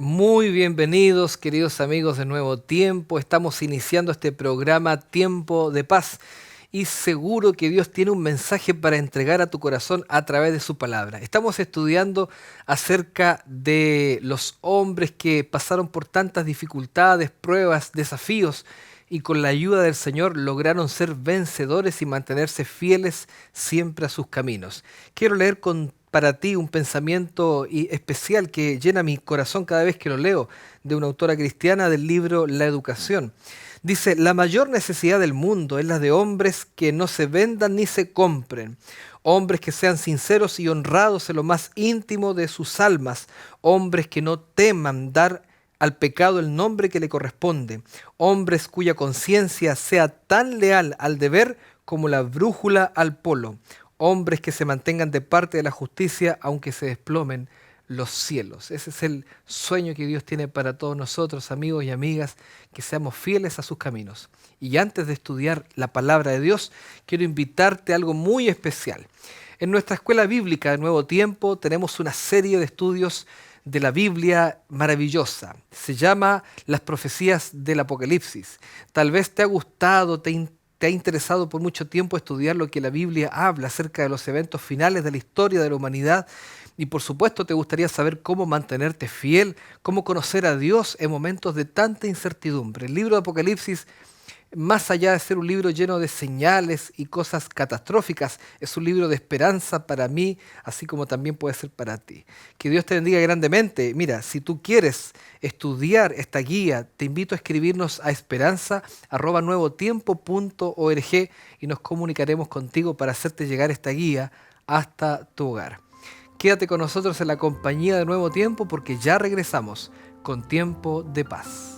Muy bienvenidos, queridos amigos de Nuevo Tiempo. Estamos iniciando este programa Tiempo de Paz y seguro que Dios tiene un mensaje para entregar a tu corazón a través de su palabra. Estamos estudiando acerca de los hombres que pasaron por tantas dificultades, pruebas, desafíos y con la ayuda del Señor lograron ser vencedores y mantenerse fieles siempre a sus caminos. Quiero leer para ti un pensamiento especial que llena mi corazón cada vez que lo leo, de una autora cristiana del libro La Educación. Dice: la mayor necesidad del mundo es la de hombres que no se vendan ni se compren, hombres que sean sinceros y honrados en lo más íntimo de sus almas, hombres que no teman dar al pecado el nombre que le corresponde, hombres cuya conciencia sea tan leal al deber como la brújula al polo, hombres que se mantengan de parte de la justicia aunque se desplomen los cielos. Ese es el sueño que Dios tiene para todos nosotros, amigos y amigas, que seamos fieles a sus caminos. Y antes de estudiar la palabra de Dios, quiero invitarte a algo muy especial. En nuestra escuela bíblica de Nuevo Tiempo tenemos una serie de estudios de la Biblia maravillosa. Se llama Las Profecías del Apocalipsis. Tal vez te ha gustado, te ha interesado por mucho tiempo estudiar lo que la Biblia habla acerca de los eventos finales de la historia de la humanidad y por supuesto te gustaría saber cómo mantenerte fiel, cómo conocer a Dios en momentos de tanta incertidumbre. El libro de Apocalipsis, más allá de ser un libro lleno de señales y cosas catastróficas, es un libro de esperanza para mí, así como también puede ser para ti. Que Dios te bendiga grandemente. Mira, si tú quieres estudiar esta guía, te invito a escribirnos a esperanza@nuevotiempo.org y nos comunicaremos contigo para hacerte llegar esta guía hasta tu hogar. Quédate con nosotros en la compañía de Nuevo Tiempo porque ya regresamos con Tiempo de Paz.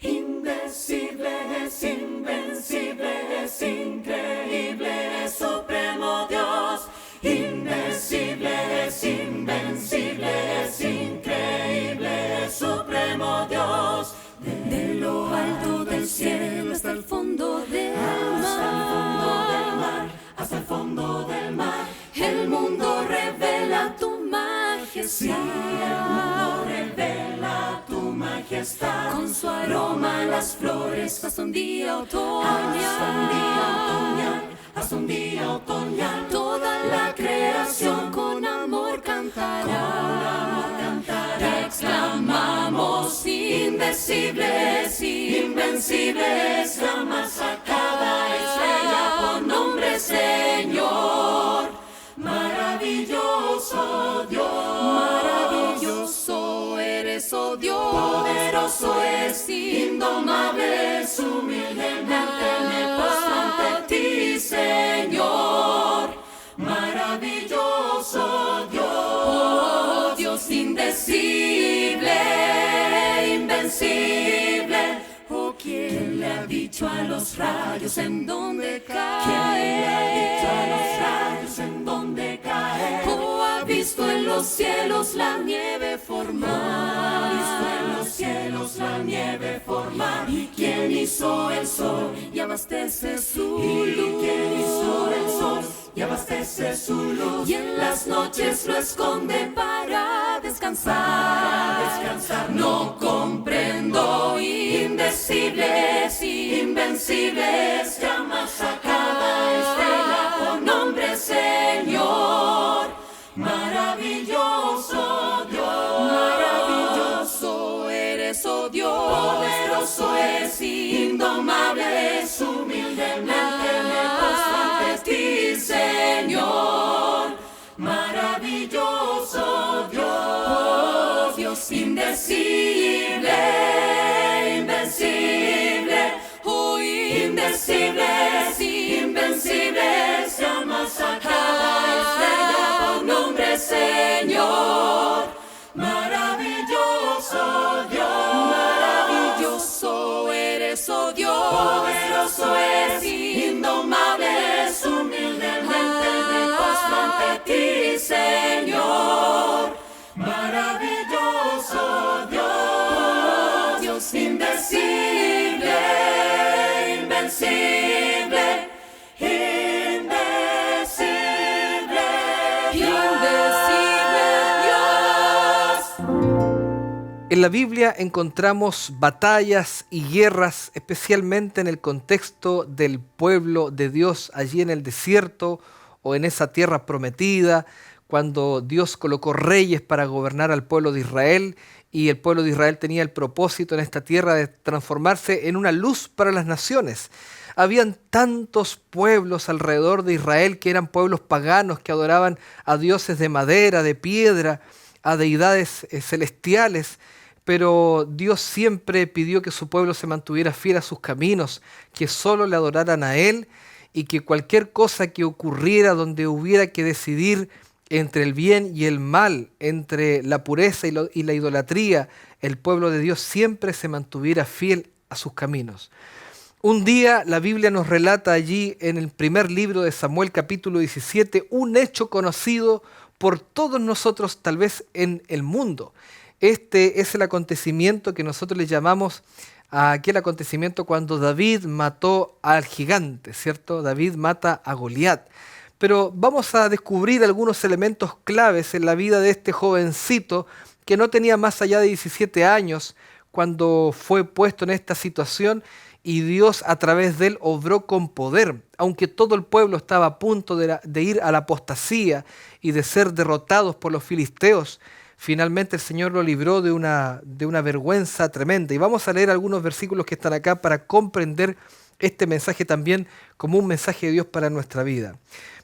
Invencible, es invencible, es increíble, es supremo Dios. Invencible, es invencible, es increíble, es supremo Dios. De lo alto del cielo hasta el fondo del mar, hasta el fondo del mar, el mundo revela tu majestad. Sí, el mundo revela tu majestad. Con su aroma las flores hasta un día otoñal, hasta un día otoñal, toda la creación con amor cantará. Te exclamamos: indecibles, invencibles, llamas a cada estrella por nombre, Señor. Maravilloso Dios, maravilloso eres, oh Dios. Poderoso es, indomable es, humildemente me postro ante ti, Señor. Maravilloso Dios, oh Dios indecible, invencible. Oh, ¿quién le ha dicho a los rayos en dónde caer? ¿Quién le ha dicho a los rayos en dónde caer? ¿O ha visto en los cielos la nieve formar? ¿Ha visto en los cielos la nieve formar? ¿Y quién hizo el sol y abastece su luz? ¿Y quién hizo el sol y abastece su luz? Y en las noches lo esconde para descansar. No comprendo, indecibles, invencibles, llamas a cada estrella por nombre, Señor. Maravilloso Dios, maravilloso eres, oh Dios. Poderoso es, indomable es, humildemente me postro ante ti, Señor. Maravilloso Dios, oh Dios indecible, invencible, oh indecibles, invencibles, llamas a cada estrella por nombre, Señor. Maravilloso Dios, maravilloso eres, oh Dios. Poderoso es, indomable es, humildemente En la Biblia encontramos batallas y guerras, especialmente en el contexto del pueblo de Dios allí en el desierto o en esa tierra prometida, cuando Dios colocó reyes para gobernar al pueblo de Israel y el pueblo de Israel tenía el propósito en esta tierra de transformarse en una luz para las naciones. Habían tantos pueblos alrededor de Israel que eran pueblos paganos que adoraban a dioses de madera, de piedra, a deidades celestiales, pero Dios siempre pidió que su pueblo se mantuviera fiel a sus caminos, que solo le adoraran a Él y que cualquier cosa que ocurriera donde hubiera que decidir entre el bien y el mal, entre la pureza y la idolatría, el pueblo de Dios siempre se mantuviera fiel a sus caminos. Un día la Biblia nos relata allí en el primer libro de Samuel capítulo 17 un hecho conocido por todos nosotros tal vez en el mundo. Este es el acontecimiento que nosotros le llamamos a aquel acontecimiento cuando David mató al gigante, ¿cierto? David mata a Goliat. Pero vamos a descubrir algunos elementos claves en la vida de este jovencito que no tenía más allá de 17 años cuando fue puesto en esta situación y Dios a través de él obró con poder. Aunque todo el pueblo estaba a punto de ir a la apostasía y de ser derrotados por los filisteos, finalmente el Señor lo libró de una vergüenza tremenda. Y vamos a leer algunos versículos que están acá para comprender este mensaje también como un mensaje de Dios para nuestra vida.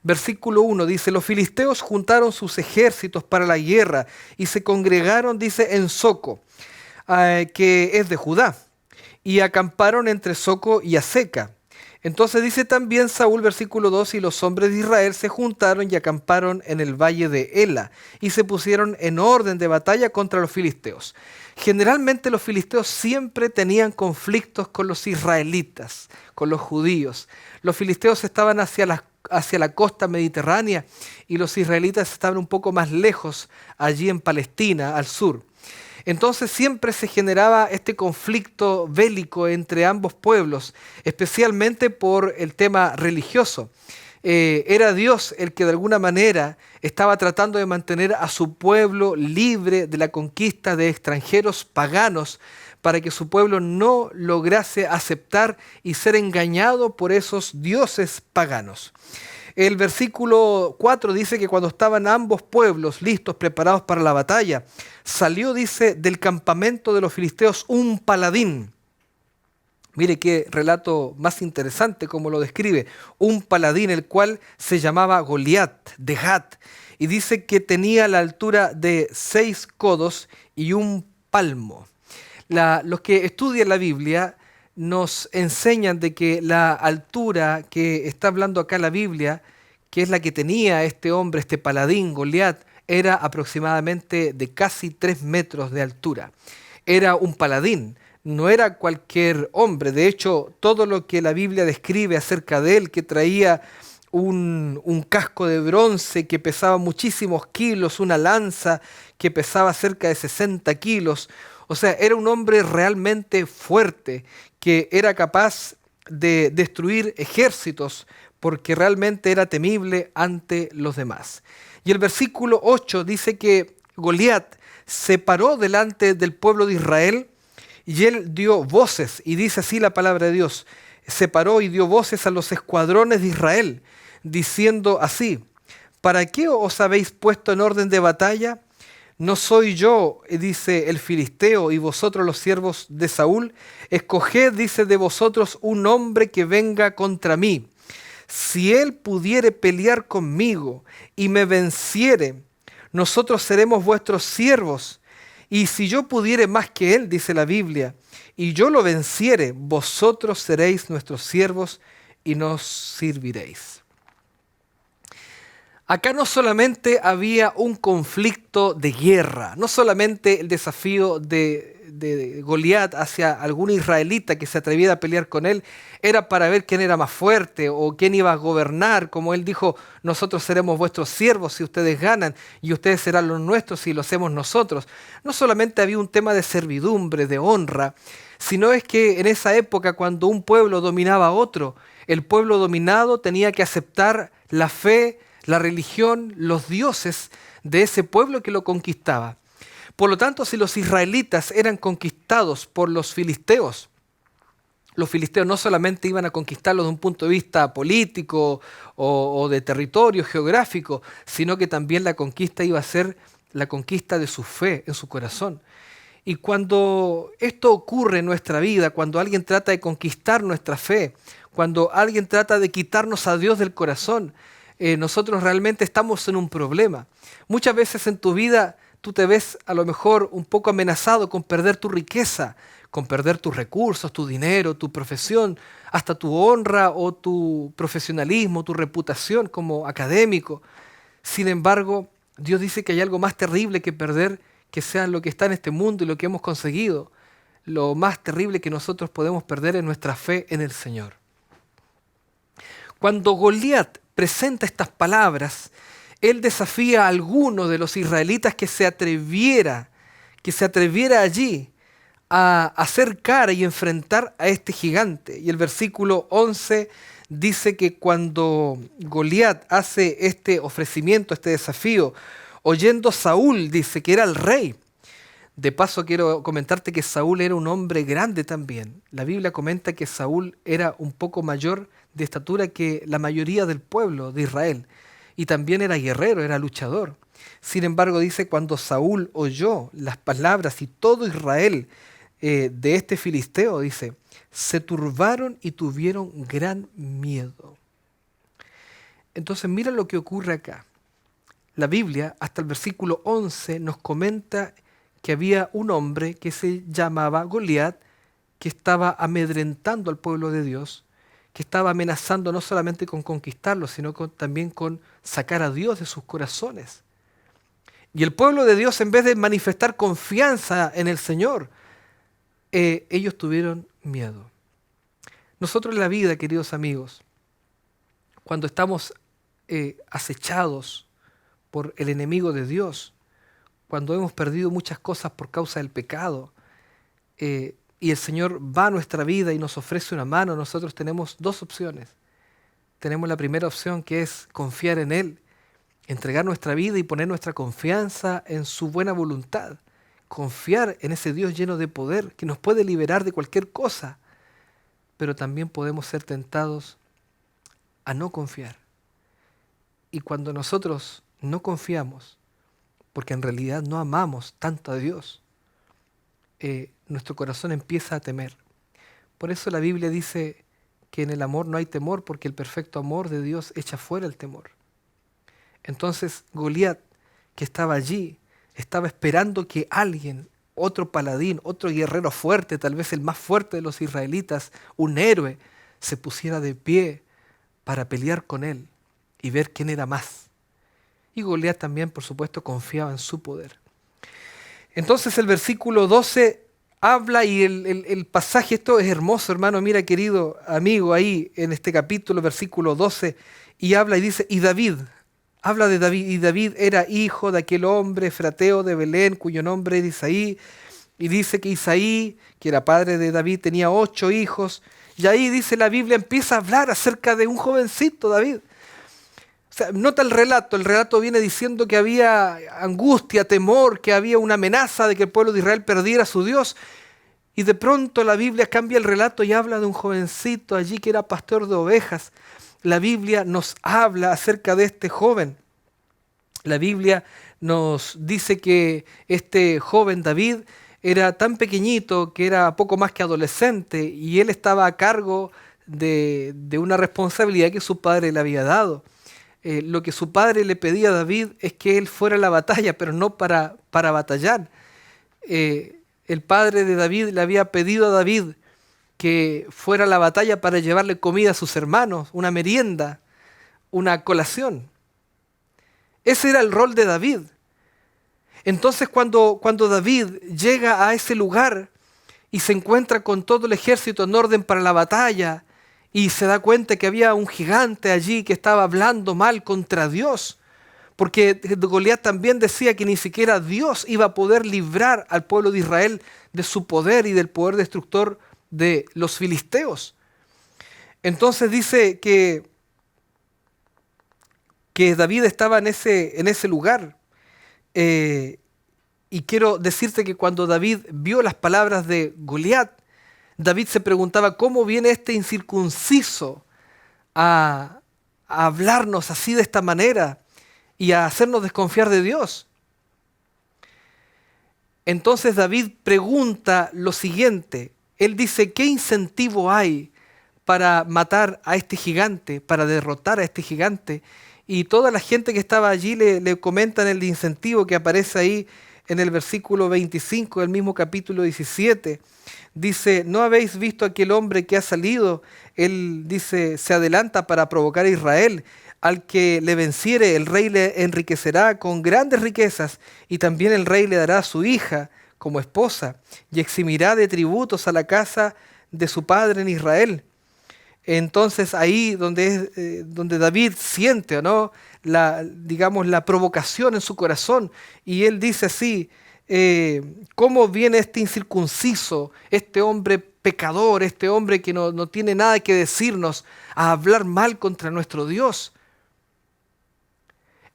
Versículo 1 dice: los filisteos juntaron sus ejércitos para la guerra y se congregaron, dice, en Soco, que es de Judá, y acamparon entre Soco y Azeca. Entonces dice también Saúl, versículo 2, y los hombres de Israel se juntaron y acamparon en el valle de Ela y se pusieron en orden de batalla contra los filisteos. Generalmente los filisteos siempre tenían conflictos con los israelitas, con los judíos. Los filisteos estaban hacia la costa mediterránea y los israelitas estaban un poco más lejos, allí en Palestina, al sur. Entonces siempre se generaba este conflicto bélico entre ambos pueblos, especialmente por el tema religioso. Era Dios el que de alguna manera estaba tratando de mantener a su pueblo libre de la conquista de extranjeros paganos para que su pueblo no lograse aceptar y ser engañado por esos dioses paganos. El versículo 4 dice que cuando estaban ambos pueblos listos, preparados para la batalla, salió, dice, del campamento de los filisteos un paladín. Mire qué relato más interesante como lo describe. Un paladín, el cual se llamaba Goliat de Gat, y dice que tenía la altura de 6 codos y un palmo. Los que estudian la Biblia nos enseñan de que la altura que está hablando acá la Biblia, que es la que tenía este hombre, este paladín, Goliat, era aproximadamente de casi 3 metros de altura. Era un paladín, no era cualquier hombre. De hecho, todo lo que la Biblia describe acerca de él, que traía un casco de bronce que pesaba muchísimos kilos, una lanza que pesaba cerca de 60 kilos, o sea, era un hombre realmente fuerte, que era capaz de destruir ejércitos porque realmente era temible ante los demás. Y el versículo 8 dice que Goliat se paró delante del pueblo de Israel y él dio voces, y dice así la palabra de Dios: se paró y dio voces a los escuadrones de Israel, diciendo así: ¿para qué os habéis puesto en orden de batalla? ¿No soy yo, dice el filisteo, y vosotros los siervos de Saúl? Escoged, dice, de vosotros un hombre que venga contra mí. Si él pudiere pelear conmigo y me venciere, nosotros seremos vuestros siervos. Y si yo pudiere más que él, dice la Biblia, y yo lo venciere, vosotros seréis nuestros siervos y nos serviréis. Acá no solamente había un conflicto de guerra, no solamente el desafío de Goliat hacia algún israelita que se atreviera a pelear con él era para ver quién era más fuerte o quién iba a gobernar. Como él dijo: nosotros seremos vuestros siervos si ustedes ganan, y ustedes serán los nuestros si lo hacemos nosotros. No solamente había un tema de servidumbre, de honra, sino es que en esa época, cuando un pueblo dominaba a otro, el pueblo dominado tenía que aceptar la fe, la religión, los dioses de ese pueblo que lo conquistaba. Por lo tanto, si los israelitas eran conquistados por los filisteos no solamente iban a conquistarlos de un punto de vista político o de territorio geográfico, sino que también la conquista iba a ser la conquista de su fe en su corazón. Y cuando esto ocurre en nuestra vida, cuando alguien trata de conquistar nuestra fe, cuando alguien trata de quitarnos a Dios del corazón, nosotros realmente estamos en un problema. Muchas veces en tu vida tú te ves a lo mejor un poco amenazado con perder tu riqueza, con perder tus recursos, tu dinero, tu profesión, hasta tu honra o tu profesionalismo, tu reputación como académico. Sin embargo, Dios dice que hay algo más terrible que perder, que sea lo que está en este mundo y lo que hemos conseguido. Lo más terrible que nosotros podemos perder es nuestra fe en el Señor. Cuando Goliat presenta estas palabras, él desafía a alguno de los israelitas que se atreviera allí a hacer cara y enfrentar a este gigante. Y el versículo 11 dice que cuando Goliat hace este ofrecimiento, este desafío, oyendo Saúl, dice que era el rey. De paso quiero comentarte que Saúl era un hombre grande también. La Biblia comenta que Saúl era un poco mayor de estatura que la mayoría del pueblo de Israel. Y también era guerrero, era luchador. Sin embargo, dice, cuando Saúl oyó las palabras y todo Israel de este filisteo, dice, se turbaron y tuvieron gran miedo. Entonces mira lo que ocurre acá. La Biblia, hasta el versículo 11, nos comenta que había un hombre que se llamaba Goliat, que estaba amedrentando al pueblo de Dios, que estaba amenazando no solamente con conquistarlo, sino también con sacar a Dios de sus corazones. Y el pueblo de Dios, en vez de manifestar confianza en el Señor, ellos tuvieron miedo. Nosotros en la vida, queridos amigos, cuando estamos acechados por el enemigo de Dios, cuando hemos perdido muchas cosas por causa del pecado, y el Señor va a nuestra vida y nos ofrece una mano, nosotros tenemos dos opciones. Tenemos la primera opción, que es confiar en Él, entregar nuestra vida y poner nuestra confianza en su buena voluntad. Confiar en ese Dios lleno de poder que nos puede liberar de cualquier cosa. Pero también podemos ser tentados a no confiar. Y cuando nosotros no confiamos, porque en realidad no amamos tanto a Dios, nuestro corazón empieza a temer. Por eso la Biblia dice que en el amor no hay temor, porque el perfecto amor de Dios echa fuera el temor. Entonces Goliat, que estaba allí, estaba esperando que alguien, otro paladín, otro guerrero fuerte, tal vez el más fuerte de los israelitas, un héroe, se pusiera de pie para pelear con él y ver quién era más. Y Goliat también, por supuesto, confiaba en su poder. Entonces el versículo 12 habla, y el pasaje, esto es hermoso, hermano, mira, querido amigo, ahí en este capítulo, versículo 12, y habla y dice, y David, habla de David, y David era hijo de aquel hombre efrateo de Belén, cuyo nombre era Isaí, y dice que Isaí, que era padre de David, tenía 8 hijos, y ahí dice la Biblia, empieza a hablar acerca de un jovencito, David. O sea, nota el relato viene diciendo que había angustia, temor, que había una amenaza de que el pueblo de Israel perdiera a su Dios. Y de pronto la Biblia cambia el relato y habla de un jovencito allí que era pastor de ovejas. La Biblia nos habla acerca de este joven. La Biblia nos dice que este joven David era tan pequeñito que era poco más que adolescente y él estaba a cargo de una responsabilidad que su padre le había dado. Lo que su padre le pedía a David es que él fuera a la batalla, pero no para batallar. El padre de David le había pedido a David que fuera a la batalla para llevarle comida a sus hermanos, una merienda, una colación. Ese era el rol de David. Entonces cuando David llega a ese lugar y se encuentra con todo el ejército en orden para la batalla, y se da cuenta que había un gigante allí que estaba hablando mal contra Dios, porque Goliat también decía que ni siquiera Dios iba a poder librar al pueblo de Israel de su poder y del poder destructor de los filisteos. Entonces dice que David estaba en ese lugar Y quiero decirte que cuando David vio las palabras de Goliat, David se preguntaba cómo viene este incircunciso a hablarnos así de esta manera y a hacernos desconfiar de Dios. Entonces David pregunta lo siguiente. Él dice, ¿qué incentivo hay para matar a este gigante, para derrotar a este gigante? Y toda la gente que estaba allí le comentan el incentivo que aparece ahí en el versículo 25 del mismo capítulo 17. Dice, ¿no habéis visto aquel hombre que ha salido? Él dice, se adelanta para provocar a Israel. Al que le venciere, el rey le enriquecerá con grandes riquezas, y también el rey le dará a su hija como esposa, y eximirá de tributos a la casa de su padre en Israel. Entonces ahí donde David siente, ¿o no?, la provocación en su corazón, y él dice así, ¿cómo viene este incircunciso, este hombre pecador, este hombre que no tiene nada que decirnos, a hablar mal contra nuestro Dios?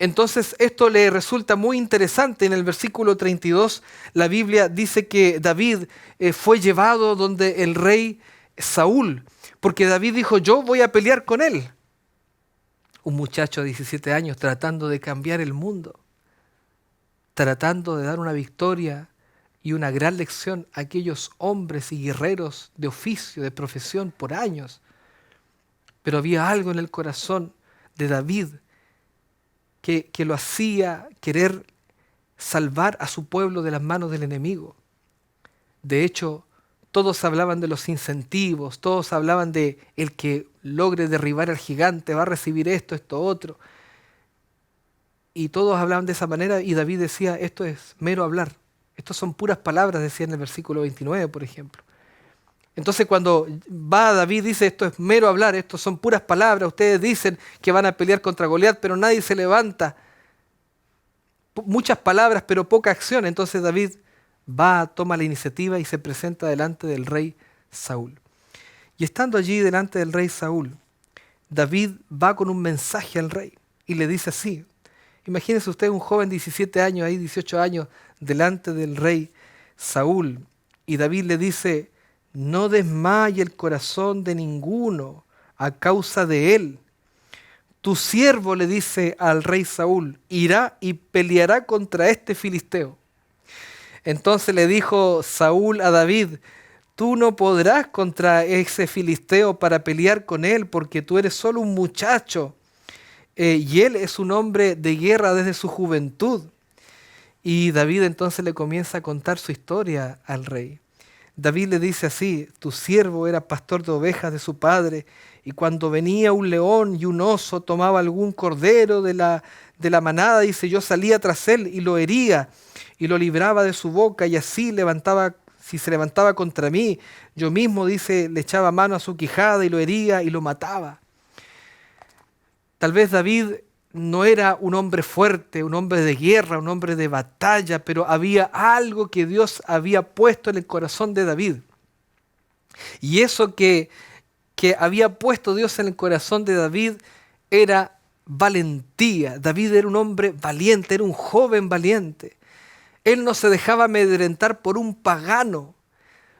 Entonces esto le resulta muy interesante. En el versículo 32 la Biblia dice que David fue llevado donde el rey Saúl, porque David dijo, yo voy a pelear con él. Un muchacho de 17 años tratando de cambiar el mundo, tratando de dar una victoria y una gran lección a aquellos hombres y guerreros de oficio, de profesión por años. Pero había algo en el corazón de David que lo hacía querer salvar a su pueblo de las manos del enemigo. De hecho, todos hablaban de los incentivos, todos hablaban de el que logre derribar al gigante va a recibir esto, esto, otro. Y todos hablaban de esa manera y David decía, esto es mero hablar. Estos son puras palabras, decía en el versículo 29, por ejemplo. Entonces cuando va David dice, esto es mero hablar, estos son puras palabras, ustedes dicen que van a pelear contra Goliat, pero nadie se levanta. Muchas palabras, pero poca acción. Entonces David va, toma la iniciativa y se presenta delante del rey Saúl. Y estando allí delante del rey Saúl, David va con un mensaje al rey y le dice así. Imagínense usted un joven de 17 años, ahí 18 años, delante del rey Saúl. Y David le dice, no desmaye el corazón de ninguno a causa de él. Tu siervo, le dice al rey Saúl, irá y peleará contra este filisteo. Entonces le dijo Saúl a David, tú no podrás contra ese filisteo para pelear con él, porque tú eres solo un muchacho, y él es un hombre de guerra desde su juventud. Y David entonces le comienza a contar su historia al rey. David le dice así, tu siervo era pastor de ovejas de su padre, y cuando venía un león y un oso tomaba algún cordero de la manada, dice, yo salía tras él y lo hería y lo libraba de su boca, y así si se levantaba contra mí, yo mismo, dice, le echaba mano a su quijada y lo hería y lo mataba. Tal vez David no era un hombre fuerte, un hombre de guerra, un hombre de batalla, pero había algo que Dios había puesto en el corazón de David. Y eso que había puesto Dios en el corazón de David era valentía. David era un hombre valiente, era un joven valiente. Él no se dejaba amedrentar por un pagano.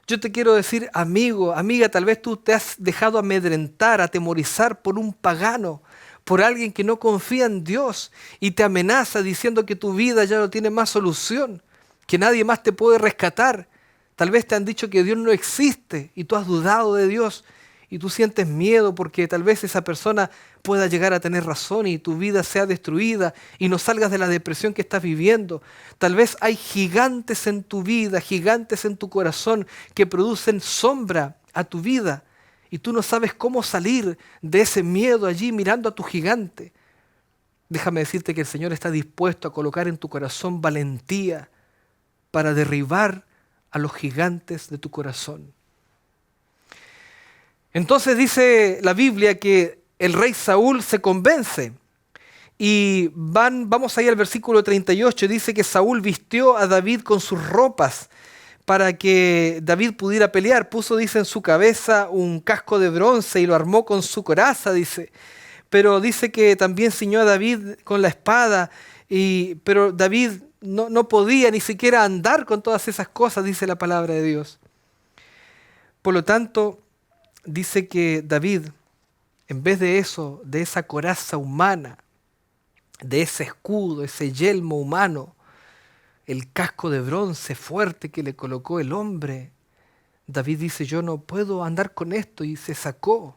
Yo te quiero decir, amigo, amiga, tal vez tú te has dejado amedrentar, atemorizar por un pagano, por alguien que no confía en Dios y te amenaza diciendo que tu vida ya no tiene más solución, que nadie más te puede rescatar. Tal vez te han dicho que Dios no existe y tú has dudado de Dios y tú sientes miedo porque tal vez esa persona pueda llegar a tener razón y tu vida sea destruida y no salgas de la depresión que estás viviendo. Tal vez hay gigantes en tu vida, gigantes en tu corazón que producen sombra a tu vida. Y tú no sabes cómo salir de ese miedo allí mirando a tu gigante. Déjame decirte que el Señor está dispuesto a colocar en tu corazón valentía para derribar a los gigantes de tu corazón. Entonces dice la Biblia que el rey Saúl se convence. Y vamos ahí al versículo 38, dice que Saúl vistió a David con sus ropas para que David pudiera pelear. Puso, dice, en su cabeza un casco de bronce y lo armó con su coraza, dice. Pero dice que también ciñó a David con la espada, pero David no podía ni siquiera andar con todas esas cosas, dice la palabra de Dios. Por lo tanto, dice que David, en vez de eso, de esa coraza humana, de ese escudo, ese yelmo humano, el casco de bronce fuerte que le colocó el hombre, David dice, yo no puedo andar con esto, y se sacó.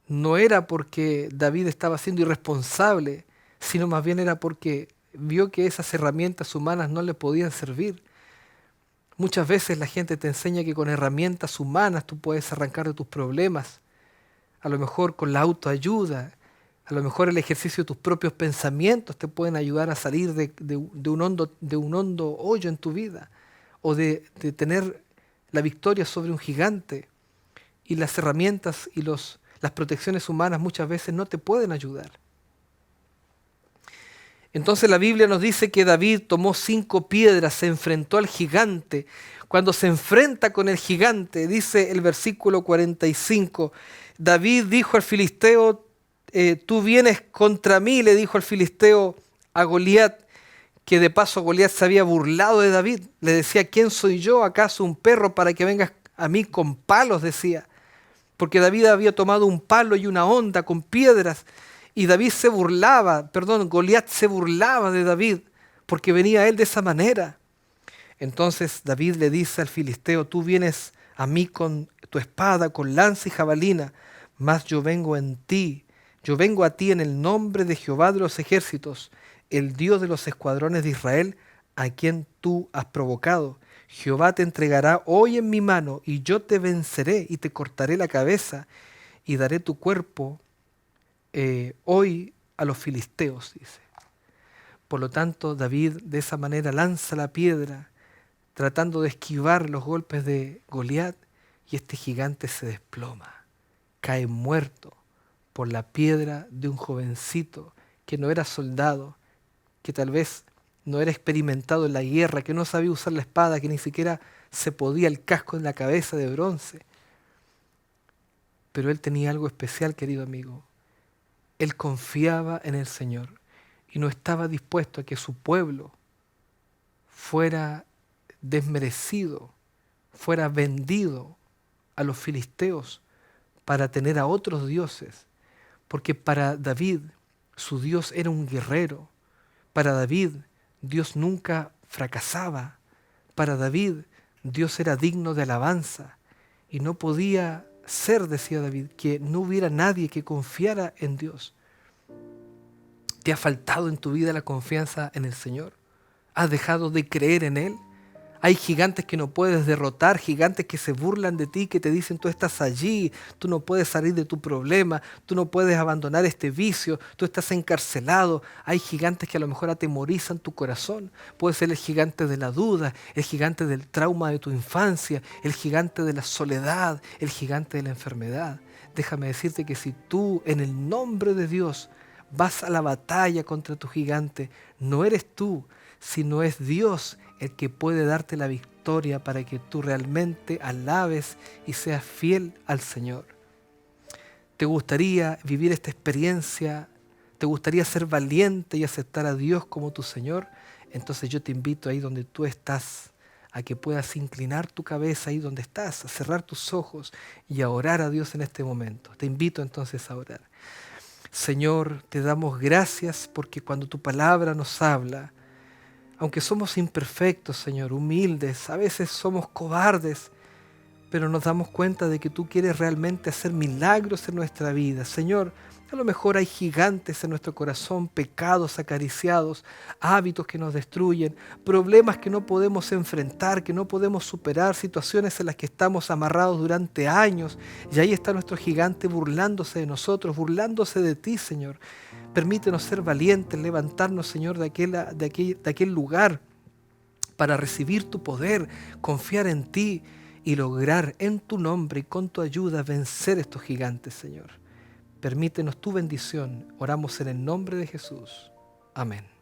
No era porque David estaba siendo irresponsable, sino más bien era porque vio que esas herramientas humanas no le podían servir. Muchas veces la gente te enseña que con herramientas humanas tú puedes arrancar de tus problemas, a lo mejor con la autoayuda, a lo mejor el ejercicio de tus propios pensamientos te pueden ayudar a salir de un hondo hoyo en tu vida, o de tener la victoria sobre un gigante. Y las herramientas y las protecciones humanas muchas veces no te pueden ayudar. Entonces la Biblia nos dice que David tomó 5 piedras, se enfrentó al gigante. Cuando se enfrenta con el gigante, dice el versículo 45, David dijo al filisteo, tú vienes contra mí, le dijo al filisteo a Goliat, que de paso Goliat se había burlado de David. Le decía, ¿quién soy yo? ¿Acaso un perro para que vengas a mí con palos? Decía. Porque David había tomado un palo y una honda con piedras. Y David Goliat se burlaba de David, porque venía él de esa manera. Entonces David le dice al filisteo, tú vienes a mí con tu espada, con lanza y jabalina, mas yo vengo a ti en el nombre de Jehová de los ejércitos, el Dios de los escuadrones de Israel, a quien tú has provocado. Jehová te entregará hoy en mi mano, y yo te venceré y te cortaré la cabeza, y daré tu cuerpo hoy a los filisteos, dice. Por lo tanto, David de esa manera lanza la piedra, tratando de esquivar los golpes de Goliat, y este gigante se desploma, cae muerto por la piedra de un jovencito que no era soldado, que tal vez no era experimentado en la guerra, que no sabía usar la espada, que ni siquiera se podía el casco en la cabeza de bronce. Pero él tenía algo especial, querido amigo. Él confiaba en el Señor y no estaba dispuesto a que su pueblo fuera desmerecido, fuera vendido a los filisteos para tener a otros dioses. Porque para David, su Dios era un guerrero. Para David, Dios nunca fracasaba. Para David, Dios era digno de alabanza. Y no podía ser, decía David, que no hubiera nadie que confiara en Dios. ¿Te ha faltado en tu vida la confianza en el Señor? ¿Has dejado de creer en Él? Hay gigantes que no puedes derrotar, gigantes que se burlan de ti, que te dicen tú estás allí, tú no puedes salir de tu problema, tú no puedes abandonar este vicio, tú estás encarcelado. Hay gigantes que a lo mejor atemorizan tu corazón. Puede ser el gigante de la duda, el gigante del trauma de tu infancia, el gigante de la soledad, el gigante de la enfermedad. Déjame decirte que si tú en el nombre de Dios vas a la batalla contra tu gigante, no eres tú, sino es Dios el que puede darte la victoria para que tú realmente alabes y seas fiel al Señor. ¿Te gustaría vivir esta experiencia? ¿Te gustaría ser valiente y aceptar a Dios como tu Señor? Entonces yo te invito ahí donde tú estás, a que puedas inclinar tu cabeza ahí donde estás, a cerrar tus ojos y a orar a Dios en este momento. Te invito entonces a orar. Señor, te damos gracias porque cuando tu palabra nos habla, aunque somos imperfectos, Señor, humildes, a veces somos cobardes, pero nos damos cuenta de que tú quieres realmente hacer milagros en nuestra vida. Señor, a lo mejor hay gigantes en nuestro corazón, pecados acariciados, hábitos que nos destruyen, problemas que no podemos enfrentar, que no podemos superar, situaciones en las que estamos amarrados durante años, y ahí está nuestro gigante burlándose de nosotros, burlándose de ti, Señor. Permítenos ser valientes, levantarnos, Señor, de aquel lugar para recibir tu poder, confiar en ti y lograr en tu nombre y con tu ayuda vencer estos gigantes, Señor. Permítenos tu bendición. Oramos en el nombre de Jesús. Amén.